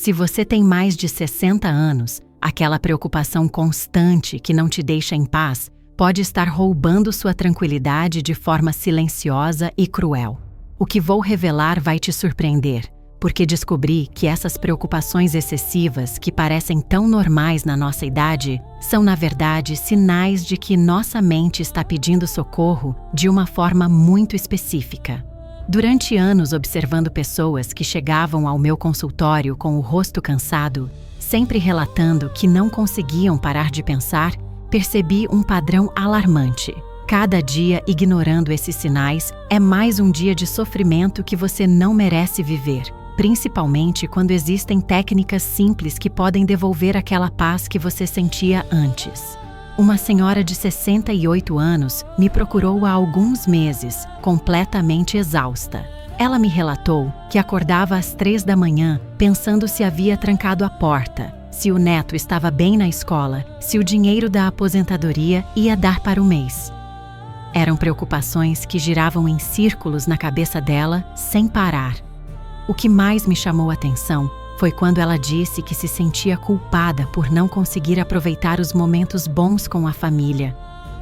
Se você tem mais de 60 anos, aquela preocupação constante que não te deixa em paz pode estar roubando sua tranquilidade de forma silenciosa e cruel. O que vou revelar vai te surpreender, porque descobri que essas preocupações excessivas que parecem tão normais na nossa idade são, na verdade, sinais de que nossa mente está pedindo socorro de uma forma muito específica. Durante anos observando pessoas que chegavam ao meu consultório com o rosto cansado, sempre relatando que não conseguiam parar de pensar, percebi um padrão alarmante. Cada dia ignorando esses sinais é mais um dia de sofrimento que você não merece viver, principalmente quando existem técnicas simples que podem devolver aquela paz que você sentia antes. Uma senhora de 68 anos me procurou há alguns meses, completamente exausta. Ela me relatou que acordava às 3 da manhã pensando se havia trancado a porta, se o neto estava bem na escola, se o dinheiro da aposentadoria ia dar para o mês. Eram preocupações que giravam em círculos na cabeça dela, sem parar. O que mais me chamou a atenção foi quando ela disse que se sentia culpada por não conseguir aproveitar os momentos bons com a família.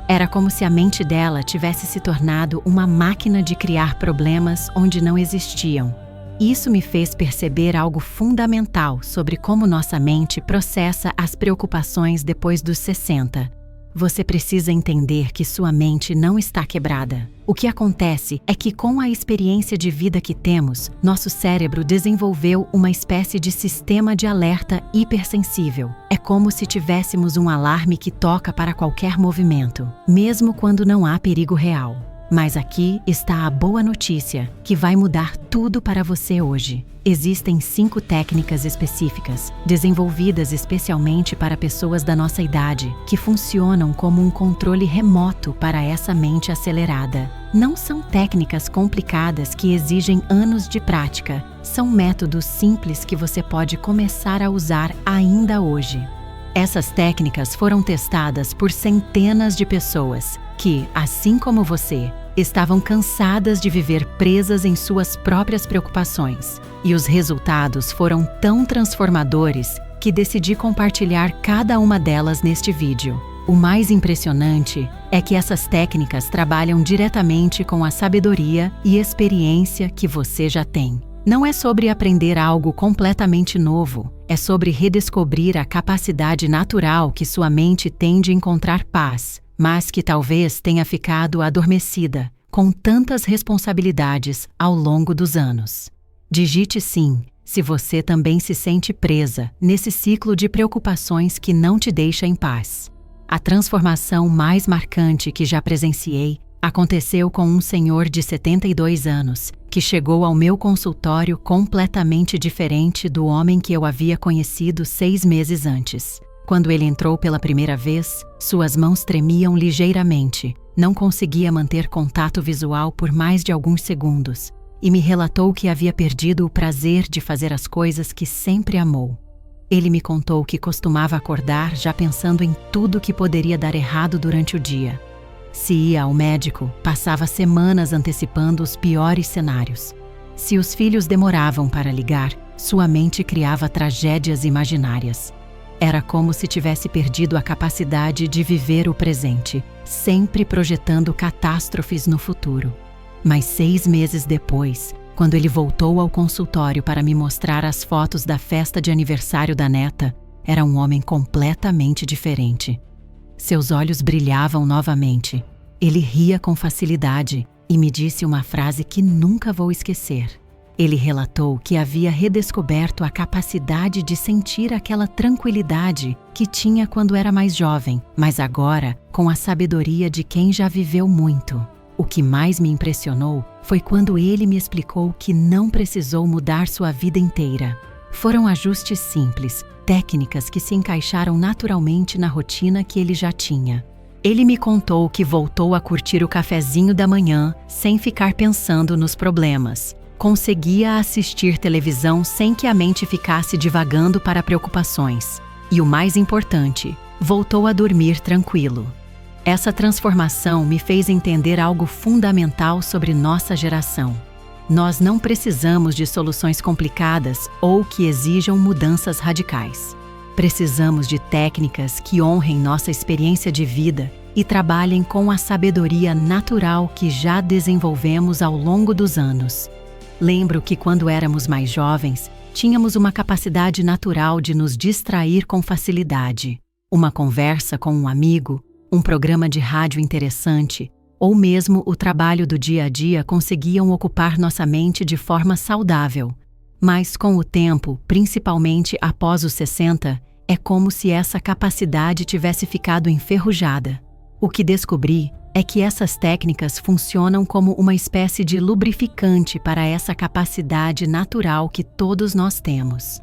Era como se a mente dela tivesse se tornado uma máquina de criar problemas onde não existiam. Isso me fez perceber algo fundamental sobre como nossa mente processa as preocupações depois dos 60. Você precisa entender que sua mente não está quebrada. O que acontece é que, com a experiência de vida que temos, nosso cérebro desenvolveu uma espécie de sistema de alerta hipersensível. É como se tivéssemos um alarme que toca para qualquer movimento, mesmo quando não há perigo real. Mas aqui está a boa notícia, que vai mudar tudo para você hoje. Existem 5 técnicas específicas, desenvolvidas especialmente para pessoas da nossa idade, que funcionam como um controle remoto para essa mente acelerada. Não são técnicas complicadas que exigem anos de prática, são métodos simples que você pode começar a usar ainda hoje. Essas técnicas foram testadas por centenas de pessoas que, assim como você, estavam cansadas de viver presas em suas próprias preocupações. E os resultados foram tão transformadores que decidi compartilhar cada uma delas neste vídeo. O mais impressionante é que essas técnicas trabalham diretamente com a sabedoria e experiência que você já tem. Não é sobre aprender algo completamente novo, é sobre redescobrir a capacidade natural que sua mente tem de encontrar paz, mas que talvez tenha ficado adormecida com tantas responsabilidades ao longo dos anos. Digite sim, se você também se sente presa nesse ciclo de preocupações que não te deixa em paz. A transformação mais marcante que já presenciei aconteceu com um senhor de 72 anos que chegou ao meu consultório completamente diferente do homem que eu havia conhecido 6 meses antes. Quando ele entrou pela primeira vez, suas mãos tremiam ligeiramente, não conseguia manter contato visual por mais de alguns segundos, e me relatou que havia perdido o prazer de fazer as coisas que sempre amou. Ele me contou que costumava acordar já pensando em tudo que poderia dar errado durante o dia. Se ia ao médico, passava semanas antecipando os piores cenários. Se os filhos demoravam para ligar, sua mente criava tragédias imaginárias. Era como se tivesse perdido a capacidade de viver o presente, sempre projetando catástrofes no futuro. Mas 6 meses depois, quando ele voltou ao consultório para me mostrar as fotos da festa de aniversário da neta, era um homem completamente diferente. Seus olhos brilhavam novamente. Ele ria com facilidade e me disse uma frase que nunca vou esquecer. Ele relatou que havia redescoberto a capacidade de sentir aquela tranquilidade que tinha quando era mais jovem, mas agora com a sabedoria de quem já viveu muito. O que mais me impressionou foi quando ele me explicou que não precisou mudar sua vida inteira. Foram ajustes simples, técnicas que se encaixaram naturalmente na rotina que ele já tinha. Ele me contou que voltou a curtir o cafezinho da manhã sem ficar pensando nos problemas. Conseguia assistir televisão sem que a mente ficasse divagando para preocupações. E o mais importante, voltou a dormir tranquilo. Essa transformação me fez entender algo fundamental sobre nossa geração. Nós não precisamos de soluções complicadas ou que exijam mudanças radicais. Precisamos de técnicas que honrem nossa experiência de vida e trabalhem com a sabedoria natural que já desenvolvemos ao longo dos anos. Lembro que quando éramos mais jovens, tínhamos uma capacidade natural de nos distrair com facilidade. Uma conversa com um amigo, um programa de rádio interessante, ou mesmo o trabalho do dia a dia conseguiam ocupar nossa mente de forma saudável. Mas com o tempo, principalmente após os 60, é como se essa capacidade tivesse ficado enferrujada. O que descobri é que essas técnicas funcionam como uma espécie de lubrificante para essa capacidade natural que todos nós temos.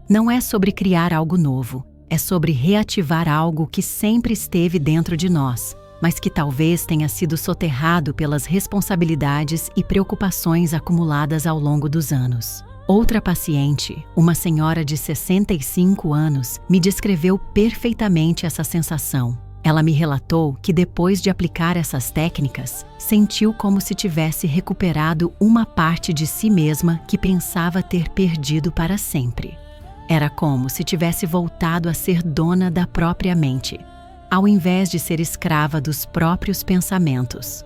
Não é sobre criar algo novo, é sobre reativar algo que sempre esteve dentro de nós, mas que talvez tenha sido soterrado pelas responsabilidades e preocupações acumuladas ao longo dos anos. Outra paciente, uma senhora de 65 anos, me descreveu perfeitamente essa sensação. Ela me relatou que depois de aplicar essas técnicas, sentiu como se tivesse recuperado uma parte de si mesma que pensava ter perdido para sempre. Era como se tivesse voltado a ser dona da própria mente, ao invés de ser escrava dos próprios pensamentos.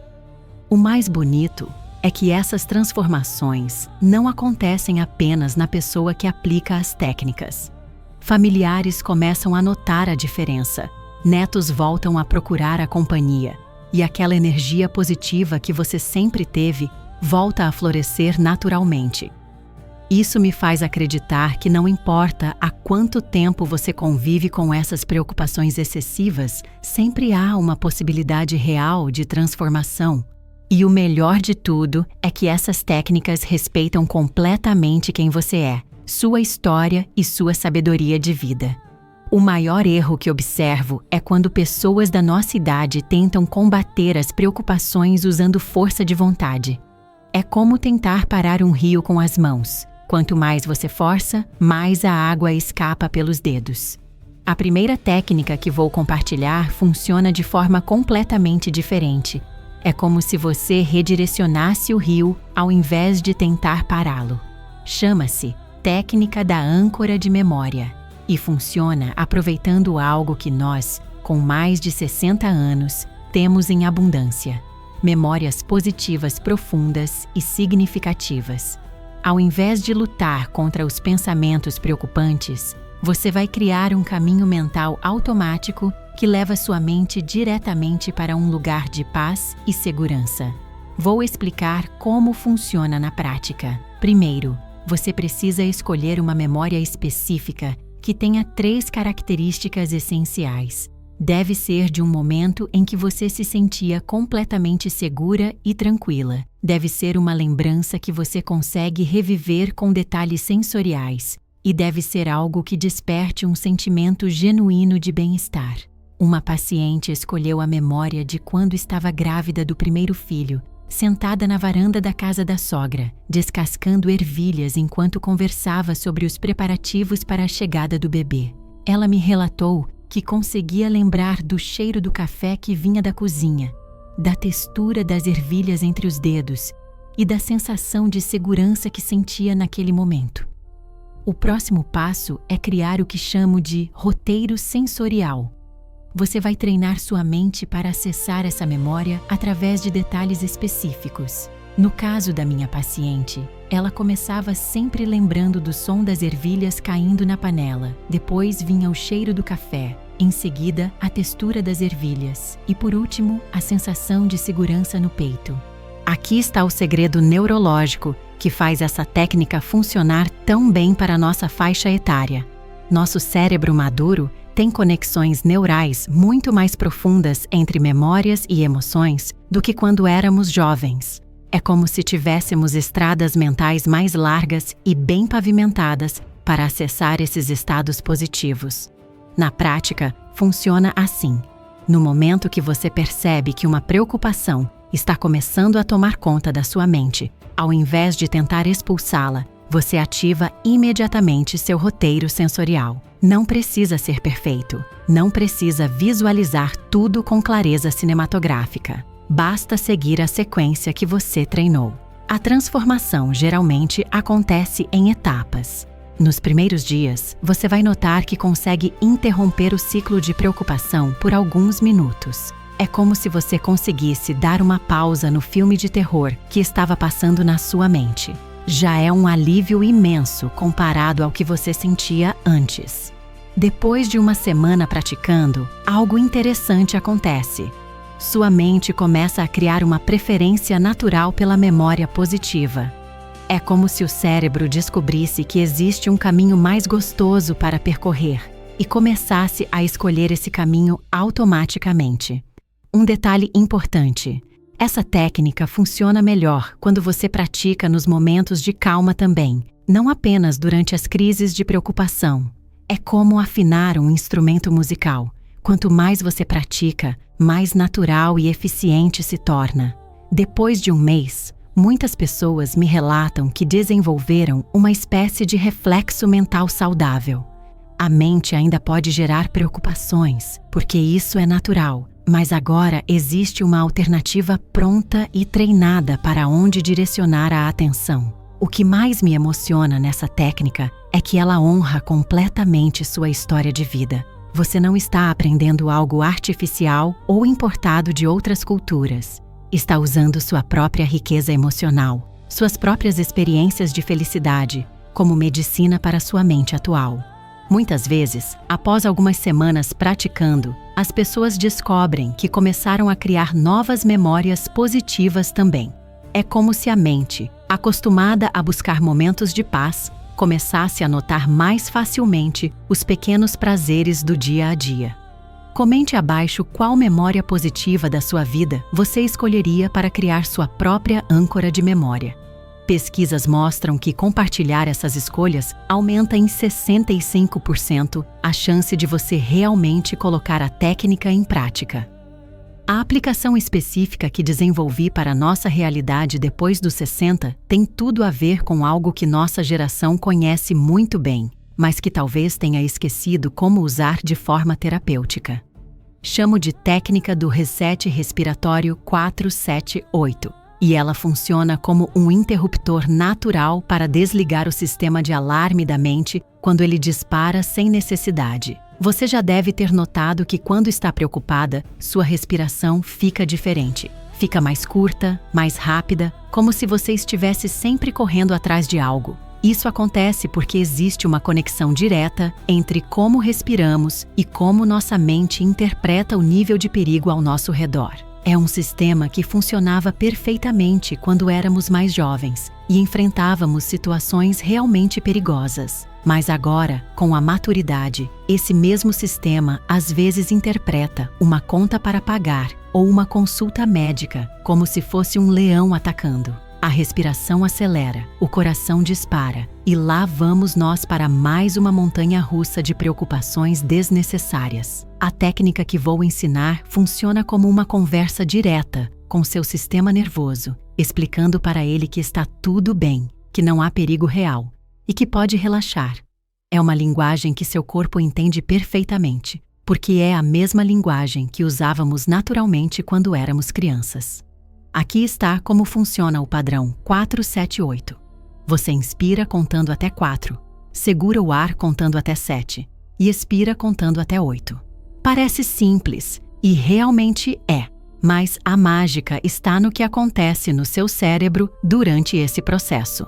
O mais bonito é que essas transformações não acontecem apenas na pessoa que aplica as técnicas. Familiares começam a notar a diferença, netos voltam a procurar a companhia, e aquela energia positiva que você sempre teve volta a florescer naturalmente. Isso me faz acreditar que não importa há quanto tempo você convive com essas preocupações excessivas, sempre há uma possibilidade real de transformação. E o melhor de tudo é que essas técnicas respeitam completamente quem você é, sua história e sua sabedoria de vida. O maior erro que observo é quando pessoas da nossa idade tentam combater as preocupações usando força de vontade. É como tentar parar um rio com as mãos. Quanto mais você força, mais a água escapa pelos dedos. A primeira técnica que vou compartilhar funciona de forma completamente diferente. É como se você redirecionasse o rio ao invés de tentar pará-lo. Chama-se Técnica da Âncora de Memória e funciona aproveitando algo que nós, com mais de 60 anos, temos em abundância: memórias positivas profundas e significativas. Ao invés de lutar contra os pensamentos preocupantes, você vai criar um caminho mental automático que leva sua mente diretamente para um lugar de paz e segurança. Vou explicar como funciona na prática. Primeiro, você precisa escolher uma memória específica que tenha 3 características essenciais. Deve ser de um momento em que você se sentia completamente segura e tranquila. Deve ser uma lembrança que você consegue reviver com detalhes sensoriais. E deve ser algo que desperte um sentimento genuíno de bem-estar. Uma paciente escolheu a memória de quando estava grávida do primeiro filho, sentada na varanda da casa da sogra, descascando ervilhas enquanto conversava sobre os preparativos para a chegada do bebê. Ela me relatou que conseguia lembrar do cheiro do café que vinha da cozinha, da textura das ervilhas entre os dedos e da sensação de segurança que sentia naquele momento. O próximo passo é criar o que chamo de roteiro sensorial. Você vai treinar sua mente para acessar essa memória através de detalhes específicos. No caso da minha paciente, ela começava sempre lembrando do som das ervilhas caindo na panela. Depois vinha o cheiro do café. Em seguida, a textura das ervilhas. E por último, a sensação de segurança no peito. Aqui está o segredo neurológico que faz essa técnica funcionar tão bem para a nossa faixa etária. Nosso cérebro maduro tem conexões neurais muito mais profundas entre memórias e emoções do que quando éramos jovens. É como se tivéssemos estradas mentais mais largas e bem pavimentadas para acessar esses estados positivos. Na prática, funciona assim. No momento que você percebe que uma preocupação está começando a tomar conta da sua mente, ao invés de tentar expulsá-la, você ativa imediatamente seu roteiro sensorial. Não precisa ser perfeito. Não precisa visualizar tudo com clareza cinematográfica. Basta seguir a sequência que você treinou. A transformação geralmente acontece em etapas. Nos primeiros dias, você vai notar que consegue interromper o ciclo de preocupação por alguns minutos. É como se você conseguisse dar uma pausa no filme de terror que estava passando na sua mente. Já é um alívio imenso comparado ao que você sentia antes. Depois de uma semana praticando, algo interessante acontece. Sua mente começa a criar uma preferência natural pela memória positiva. É como se o cérebro descobrisse que existe um caminho mais gostoso para percorrer e começasse a escolher esse caminho automaticamente. Um detalhe importante: essa técnica funciona melhor quando você pratica nos momentos de calma também, não apenas durante as crises de preocupação. É como afinar um instrumento musical. Quanto mais você pratica, mais natural e eficiente se torna. Depois de um mês, muitas pessoas me relatam que desenvolveram uma espécie de reflexo mental saudável. A mente ainda pode gerar preocupações, porque isso é natural, mas agora existe uma alternativa pronta e treinada para onde direcionar a atenção. O que mais me emociona nessa técnica é que ela honra completamente sua história de vida. Você não está aprendendo algo artificial ou importado de outras culturas. Está usando sua própria riqueza emocional, suas próprias experiências de felicidade, como medicina para sua mente atual. Muitas vezes, após algumas semanas praticando, as pessoas descobrem que começaram a criar novas memórias positivas também. É como se a mente, acostumada a buscar momentos de paz, começasse a notar mais facilmente os pequenos prazeres do dia a dia. Comente abaixo qual memória positiva da sua vida você escolheria para criar sua própria âncora de memória. Pesquisas mostram que compartilhar essas escolhas aumenta em 65% a chance de você realmente colocar a técnica em prática. A aplicação específica que desenvolvi para nossa realidade depois dos 60 tem tudo a ver com algo que nossa geração conhece muito bem, mas que talvez tenha esquecido como usar de forma terapêutica. Chamo de técnica do reset respiratório 478, e ela funciona como um interruptor natural para desligar o sistema de alarme da mente quando ele dispara sem necessidade. Você já deve ter notado que quando está preocupada, sua respiração fica diferente. Fica mais curta, mais rápida, como se você estivesse sempre correndo atrás de algo. Isso acontece porque existe uma conexão direta entre como respiramos e como nossa mente interpreta o nível de perigo ao nosso redor. É um sistema que funcionava perfeitamente quando éramos mais jovens e enfrentávamos situações realmente perigosas. Mas agora, com a maturidade, esse mesmo sistema às vezes interpreta uma conta para pagar ou uma consulta médica como se fosse um leão atacando. A respiração acelera, o coração dispara, e lá vamos nós para mais uma montanha-russa de preocupações desnecessárias. A técnica que vou ensinar funciona como uma conversa direta com seu sistema nervoso, explicando para ele que está tudo bem, que não há perigo real e que pode relaxar. É uma linguagem que seu corpo entende perfeitamente, porque é a mesma linguagem que usávamos naturalmente quando éramos crianças. Aqui está como funciona o padrão 478. Você inspira contando até 4, segura o ar contando até 7 e expira contando até 8. Parece simples, e realmente é, mas a mágica está no que acontece no seu cérebro durante esse processo.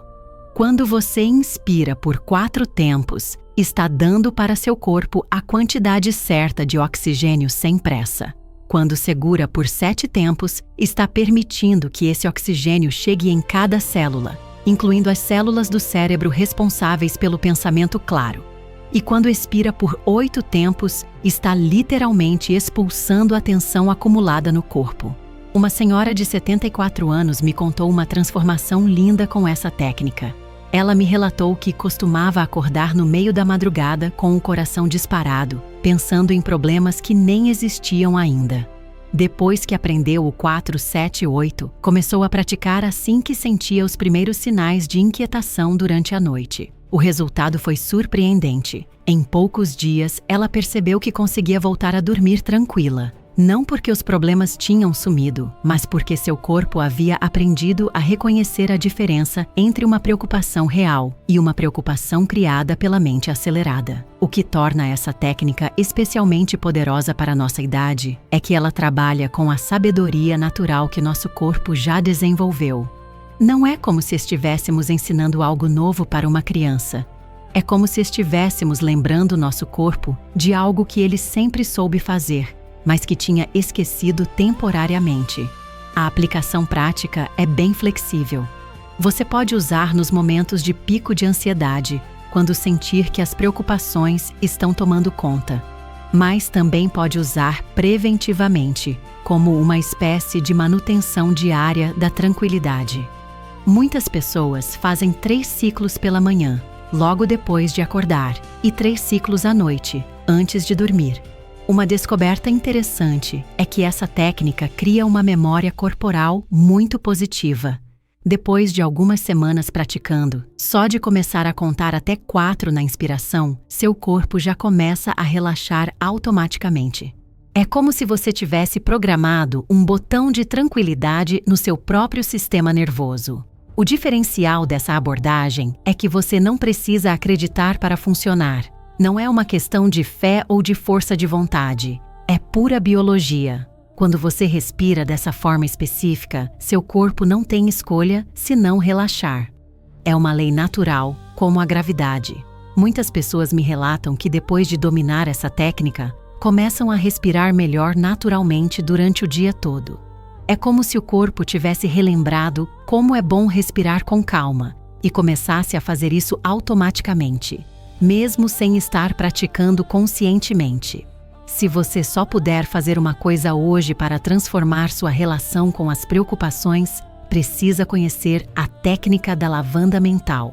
Quando você inspira por 4 tempos, está dando para seu corpo a quantidade certa de oxigênio sem pressa. Quando segura por 7 tempos, está permitindo que esse oxigênio chegue em cada célula, incluindo as células do cérebro responsáveis pelo pensamento claro. E quando expira por 8 tempos, está literalmente expulsando a tensão acumulada no corpo. Uma senhora de 74 anos me contou uma transformação linda com essa técnica. Ela me relatou que costumava acordar no meio da madrugada com o coração disparado, pensando em problemas que nem existiam ainda. Depois que aprendeu o 478, começou a praticar assim que sentia os primeiros sinais de inquietação durante a noite. O resultado foi surpreendente. Em poucos dias, ela percebeu que conseguia voltar a dormir tranquila. Não porque os problemas tinham sumido, mas porque seu corpo havia aprendido a reconhecer a diferença entre uma preocupação real e uma preocupação criada pela mente acelerada. O que torna essa técnica especialmente poderosa para a nossa idade é que ela trabalha com a sabedoria natural que nosso corpo já desenvolveu. Não é como se estivéssemos ensinando algo novo para uma criança. É como se estivéssemos lembrando nosso corpo de algo que ele sempre soube fazer, mas que tinha esquecido temporariamente. A aplicação prática é bem flexível. Você pode usar nos momentos de pico de ansiedade, quando sentir que as preocupações estão tomando conta. Mas também pode usar preventivamente, como uma espécie de manutenção diária da tranquilidade. Muitas pessoas fazem 3 ciclos pela manhã, logo depois de acordar, e 3 ciclos à noite, antes de dormir. Uma descoberta interessante é que essa técnica cria uma memória corporal muito positiva. Depois de algumas semanas praticando, só de começar a contar até 4 na inspiração, seu corpo já começa a relaxar automaticamente. É como se você tivesse programado um botão de tranquilidade no seu próprio sistema nervoso. O diferencial dessa abordagem é que você não precisa acreditar para funcionar. Não é uma questão de fé ou de força de vontade. É pura biologia. Quando você respira dessa forma específica, seu corpo não tem escolha senão relaxar. É uma lei natural, como a gravidade. Muitas pessoas me relatam que depois de dominar essa técnica, começam a respirar melhor naturalmente durante o dia todo. É como se o corpo tivesse relembrado como é bom respirar com calma e começasse a fazer isso automaticamente, mesmo sem estar praticando conscientemente. Se você só puder fazer uma coisa hoje para transformar sua relação com as preocupações, precisa conhecer a técnica da lavanda mental.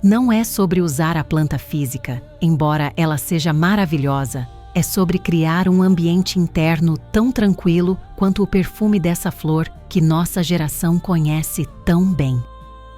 Não é sobre usar a planta física, embora ela seja maravilhosa, é sobre criar um ambiente interno tão tranquilo quanto o perfume dessa flor que nossa geração conhece tão bem.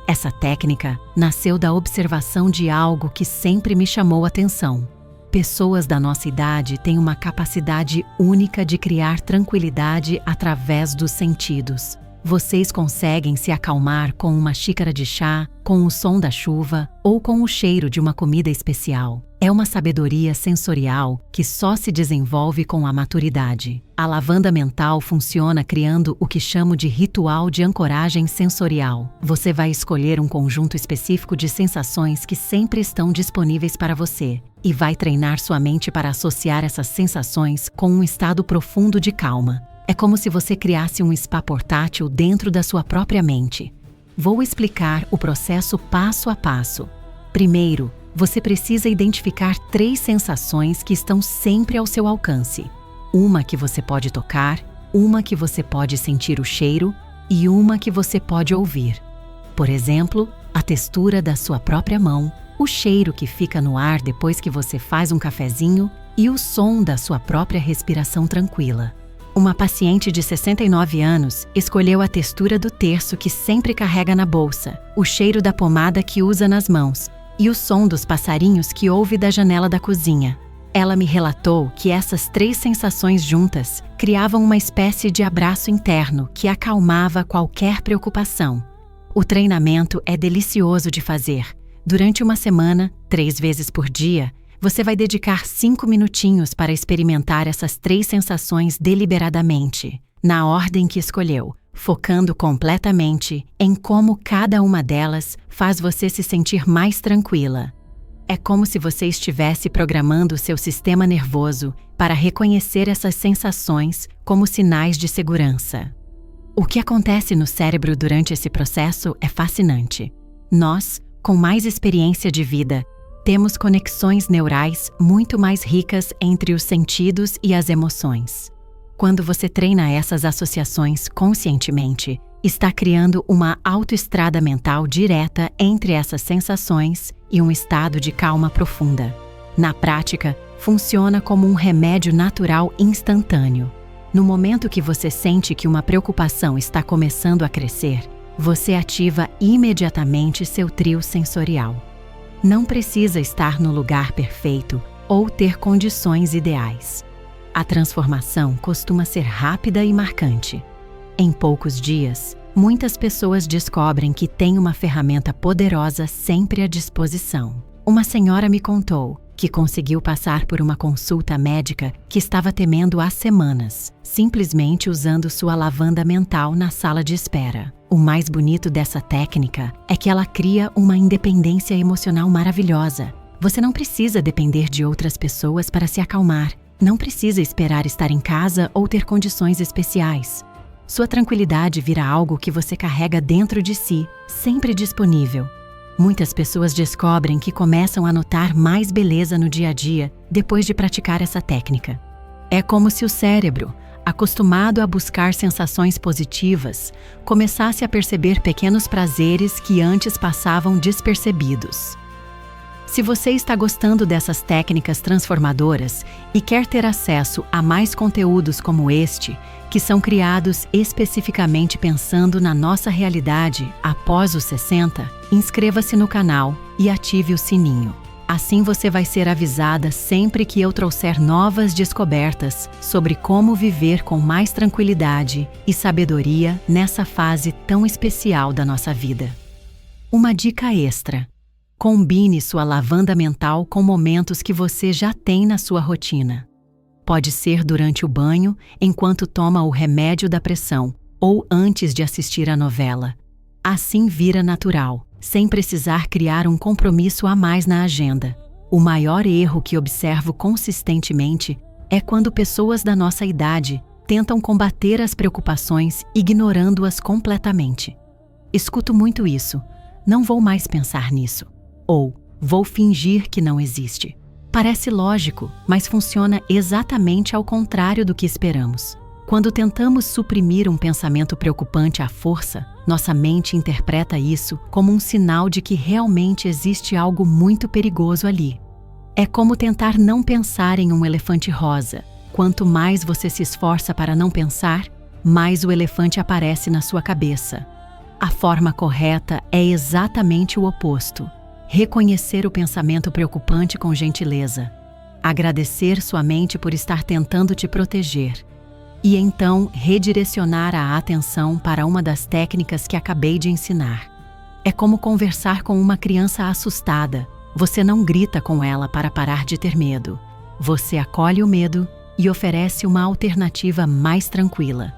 Essa técnica nasceu da observação de algo que sempre me chamou a atenção. Pessoas da nossa idade têm uma capacidade única de criar tranquilidade através dos sentidos. Vocês conseguem se acalmar com uma xícara de chá, com o som da chuva ou com o cheiro de uma comida especial. É uma sabedoria sensorial que só se desenvolve com a maturidade. A lavanda mental funciona criando o que chamo de ritual de ancoragem sensorial. Você vai escolher um conjunto específico de sensações que sempre estão disponíveis para você e vai treinar sua mente para associar essas sensações com um estado profundo de calma. É como se você criasse um spa portátil dentro da sua própria mente. Vou explicar o processo passo a passo. Primeiro, você precisa identificar 3 sensações que estão sempre ao seu alcance. Uma que você pode tocar, uma que você pode sentir o cheiro e uma que você pode ouvir. Por exemplo, a textura da sua própria mão, o cheiro que fica no ar depois que você faz um cafezinho e o som da sua própria respiração tranquila. Uma paciente de 69 anos escolheu a textura do terço que sempre carrega na bolsa, o cheiro da pomada que usa nas mãos e o som dos passarinhos que ouve da janela da cozinha. Ela me relatou que essas 3 sensações juntas criavam uma espécie de abraço interno que acalmava qualquer preocupação. O treinamento é delicioso de fazer. Durante uma semana, 3 vezes por dia, você vai dedicar 5 minutinhos para experimentar essas 3 sensações deliberadamente, na ordem que escolheu, focando completamente em como cada uma delas faz você se sentir mais tranquila. É como se você estivesse programando seu sistema nervoso para reconhecer essas sensações como sinais de segurança. O que acontece no cérebro durante esse processo é fascinante. Nós, com mais experiência de vida, temos conexões neurais muito mais ricas entre os sentidos e as emoções. Quando você treina essas associações conscientemente, está criando uma autoestrada mental direta entre essas sensações e um estado de calma profunda. Na prática, funciona como um remédio natural instantâneo. No momento que você sente que uma preocupação está começando a crescer, você ativa imediatamente seu trio sensorial. Não precisa estar no lugar perfeito ou ter condições ideais. A transformação costuma ser rápida e marcante. Em poucos dias, muitas pessoas descobrem que têm uma ferramenta poderosa sempre à disposição. Uma senhora me contou que conseguiu passar por uma consulta médica que estava temendo há semanas, simplesmente usando sua lavanda mental na sala de espera. O mais bonito dessa técnica é que ela cria uma independência emocional maravilhosa. Você não precisa depender de outras pessoas para se acalmar. Não precisa esperar estar em casa ou ter condições especiais. Sua tranquilidade vira algo que você carrega dentro de si, sempre disponível. Muitas pessoas descobrem que começam a notar mais beleza no dia a dia depois de praticar essa técnica. É como se o cérebro, acostumado a buscar sensações positivas, começasse a perceber pequenos prazeres que antes passavam despercebidos. Se você está gostando dessas técnicas transformadoras e quer ter acesso a mais conteúdos como este, que são criados especificamente pensando na nossa realidade após os 60, inscreva-se no canal e ative o sininho. Assim você vai ser avisada sempre que eu trouxer novas descobertas sobre como viver com mais tranquilidade e sabedoria nessa fase tão especial da nossa vida. Uma dica extra: combine sua lavanda mental com momentos que você já tem na sua rotina. Pode ser durante o banho, enquanto toma o remédio da pressão, ou antes de assistir a novela. Assim vira natural, sem precisar criar um compromisso a mais na agenda. O maior erro que observo consistentemente é quando pessoas da nossa idade tentam combater as preocupações ignorando-as completamente. Escuto muito isso: não vou mais pensar nisso. Ou, vou fingir que não existe. Parece lógico, mas funciona exatamente ao contrário do que esperamos. Quando tentamos suprimir um pensamento preocupante à força, nossa mente interpreta isso como um sinal de que realmente existe algo muito perigoso ali. É como tentar não pensar em um elefante rosa. Quanto mais você se esforça para não pensar, mais o elefante aparece na sua cabeça. A forma correta é exatamente o oposto. Reconhecer o pensamento preocupante com gentileza. Agradecer sua mente por estar tentando te proteger. E então redirecionar a atenção para uma das técnicas que acabei de ensinar. É como conversar com uma criança assustada. Você não grita com ela para parar de ter medo. Você acolhe o medo e oferece uma alternativa mais tranquila.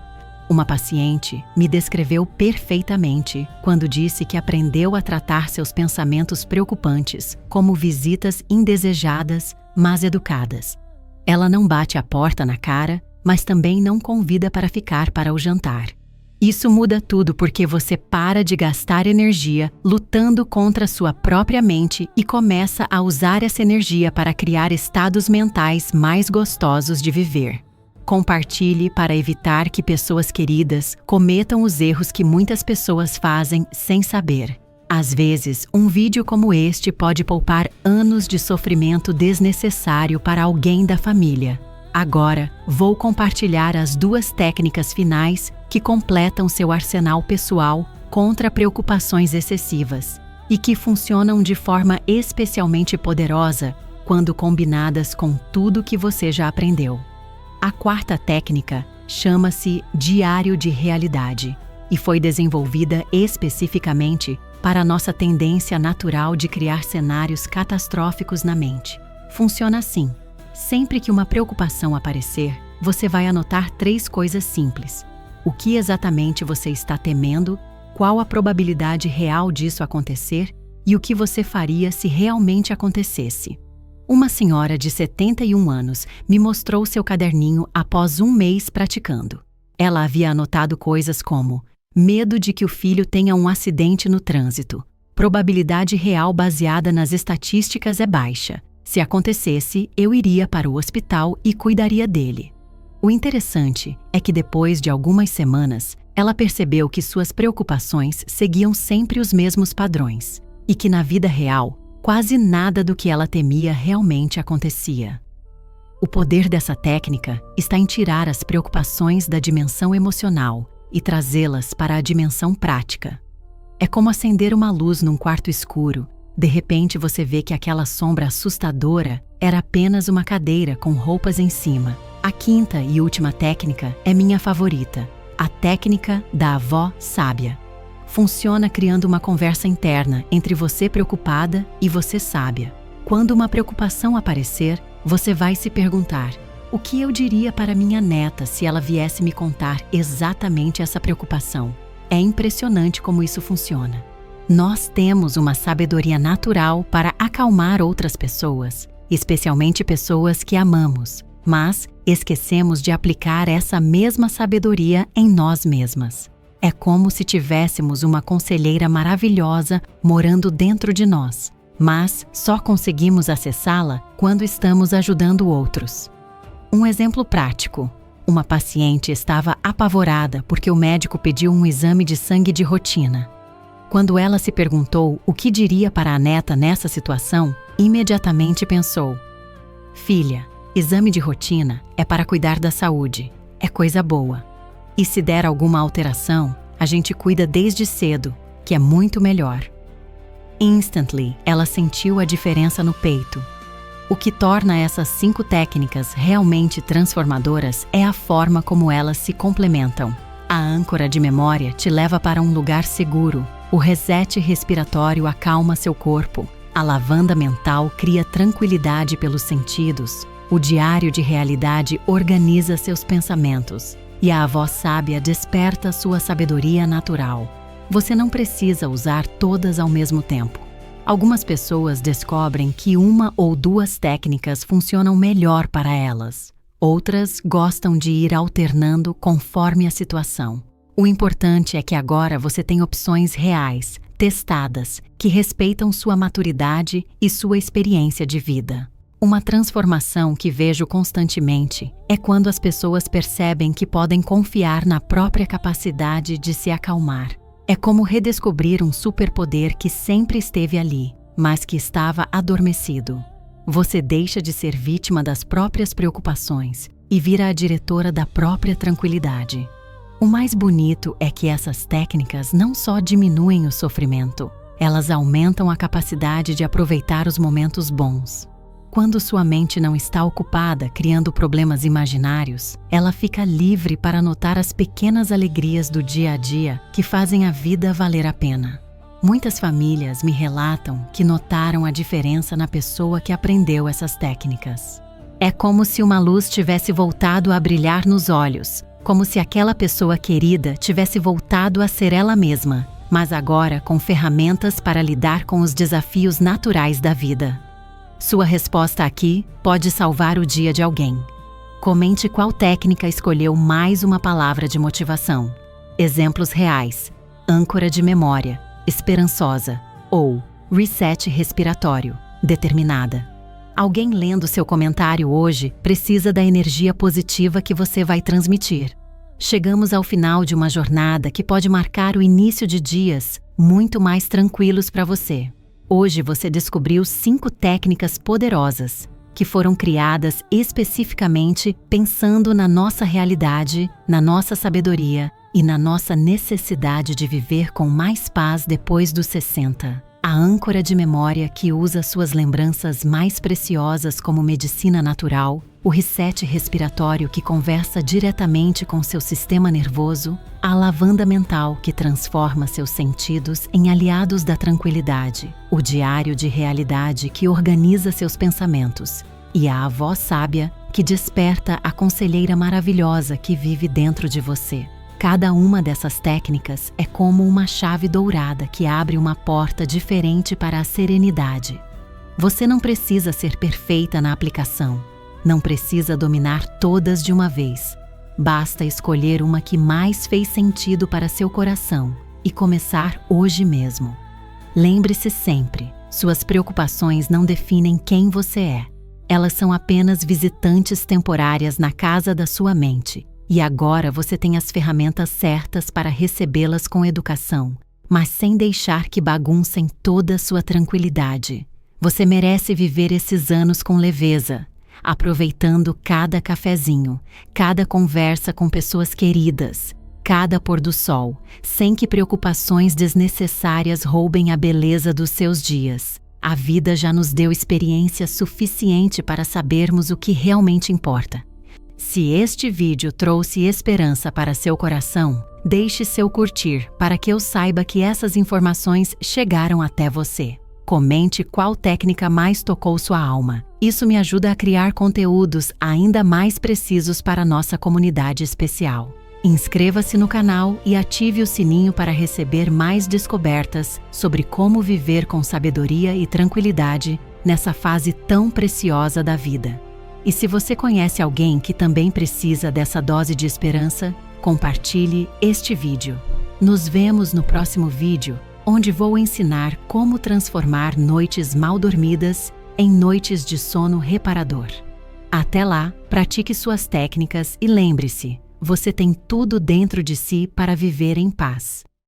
Uma paciente me descreveu perfeitamente quando disse que aprendeu a tratar seus pensamentos preocupantes como visitas indesejadas, mas educadas. Ela não bate a porta na cara, mas também não convida para ficar para o jantar. Isso muda tudo porque você para de gastar energia lutando contra sua própria mente e começa a usar essa energia para criar estados mentais mais gostosos de viver. Compartilhe para evitar que pessoas queridas cometam os erros que muitas pessoas fazem sem saber. Às vezes, um vídeo como este pode poupar anos de sofrimento desnecessário para alguém da família. Agora, vou compartilhar as 2 técnicas finais que completam seu arsenal pessoal contra preocupações excessivas e que funcionam de forma especialmente poderosa quando combinadas com tudo que você já aprendeu. A 4ª técnica chama-se Diário de Realidade e foi desenvolvida especificamente para a nossa tendência natural de criar cenários catastróficos na mente. Funciona assim: sempre que uma preocupação aparecer, você vai anotar 3 coisas simples. O que exatamente você está temendo, qual a probabilidade real disso acontecer e o que você faria se realmente acontecesse. Uma senhora de 71 anos me mostrou seu caderninho após 1 mês praticando. Ela havia anotado coisas como: medo de que o filho tenha um acidente no trânsito. Probabilidade real baseada nas estatísticas é baixa. Se acontecesse, eu iria para o hospital e cuidaria dele. O interessante é que depois de algumas semanas, ela percebeu que suas preocupações seguiam sempre os mesmos padrões e que na vida real, quase nada do que ela temia realmente acontecia. O poder dessa técnica está em tirar as preocupações da dimensão emocional e trazê-las para a dimensão prática. É como acender uma luz num quarto escuro. De repente você vê que aquela sombra assustadora era apenas uma cadeira com roupas em cima. A quinta e última técnica é minha favorita, a técnica da avó sábia. Funciona criando uma conversa interna entre você preocupada e você sábia. Quando uma preocupação aparecer, você vai se perguntar: o que eu diria para minha neta se ela viesse me contar exatamente essa preocupação? É impressionante como isso funciona. Nós temos uma sabedoria natural para acalmar outras pessoas, especialmente pessoas que amamos, mas esquecemos de aplicar essa mesma sabedoria em nós mesmas. É como se tivéssemos uma conselheira maravilhosa morando dentro de nós, mas só conseguimos acessá-la quando estamos ajudando outros. Um exemplo prático. Uma paciente estava apavorada porque o médico pediu um exame de sangue de rotina. Quando ela se perguntou o que diria para a neta nessa situação, imediatamente pensou: filha, exame de rotina é para cuidar da saúde, é coisa boa. E se der alguma alteração, a gente cuida desde cedo, que é muito melhor. Instantly, ela sentiu a diferença no peito. O que torna essas 5 técnicas realmente transformadoras é a forma como elas se complementam. A âncora de memória te leva para um lugar seguro. O reset respiratório acalma seu corpo. A lavanda mental cria tranquilidade pelos sentidos. O diário de realidade organiza seus pensamentos. E a avó sábia desperta sua sabedoria natural. Você não precisa usar todas ao mesmo tempo. Algumas pessoas descobrem que 1 ou 2 técnicas funcionam melhor para elas. Outras gostam de ir alternando conforme a situação. O importante é que agora você tem opções reais, testadas, que respeitam sua maturidade e sua experiência de vida. Uma transformação que vejo constantemente é quando as pessoas percebem que podem confiar na própria capacidade de se acalmar. É como redescobrir um superpoder que sempre esteve ali, mas que estava adormecido. Você deixa de ser vítima das próprias preocupações e vira a diretora da própria tranquilidade. O mais bonito é que essas técnicas não só diminuem o sofrimento, elas aumentam a capacidade de aproveitar os momentos bons. Quando sua mente não está ocupada criando problemas imaginários, ela fica livre para notar as pequenas alegrias do dia a dia que fazem a vida valer a pena. Muitas famílias me relatam que notaram a diferença na pessoa que aprendeu essas técnicas. É como se uma luz tivesse voltado a brilhar nos olhos, como se aquela pessoa querida tivesse voltado a ser ela mesma, mas agora com ferramentas para lidar com os desafios naturais da vida. Sua resposta aqui pode salvar o dia de alguém. Comente qual técnica escolheu mais uma palavra de motivação. Exemplos reais: âncora de memória, esperançosa, ou reset respiratório, determinada. Alguém lendo seu comentário hoje precisa da energia positiva que você vai transmitir. Chegamos ao final de uma jornada que pode marcar o início de dias muito mais tranquilos para você. Hoje você descobriu 5 técnicas poderosas que foram criadas especificamente pensando na nossa realidade, na nossa sabedoria e na nossa necessidade de viver com mais paz depois dos 60. A âncora de memória que usa suas lembranças mais preciosas como medicina natural, o reset respiratório que conversa diretamente com seu sistema nervoso, a lavanda mental que transforma seus sentidos em aliados da tranquilidade, o diário de realidade que organiza seus pensamentos e a avó sábia que desperta a conselheira maravilhosa que vive dentro de você. Cada uma dessas técnicas é como uma chave dourada que abre uma porta diferente para a serenidade. Você não precisa ser perfeita na aplicação, não precisa dominar todas de uma vez. Basta escolher uma que mais fez sentido para seu coração e começar hoje mesmo. Lembre-se sempre, suas preocupações não definem quem você é. Elas são apenas visitantes temporárias na casa da sua mente. E agora você tem as ferramentas certas para recebê-las com educação, mas sem deixar que baguncem toda a sua tranquilidade. Você merece viver esses anos com leveza, aproveitando cada cafezinho, cada conversa com pessoas queridas, cada pôr do sol, sem que preocupações desnecessárias roubem a beleza dos seus dias. A vida já nos deu experiência suficiente para sabermos o que realmente importa. Se este vídeo trouxe esperança para seu coração, deixe seu curtir para que eu saiba que essas informações chegaram até você. Comente qual técnica mais tocou sua alma. Isso me ajuda a criar conteúdos ainda mais precisos para nossa comunidade especial. Inscreva-se no canal e ative o sininho para receber mais descobertas sobre como viver com sabedoria e tranquilidade nessa fase tão preciosa da vida. E se você conhece alguém que também precisa dessa dose de esperança, compartilhe este vídeo. Nos vemos no próximo vídeo, onde vou ensinar como transformar noites mal dormidas em noites de sono reparador. Até lá, pratique suas técnicas e lembre-se, você tem tudo dentro de si para viver em paz.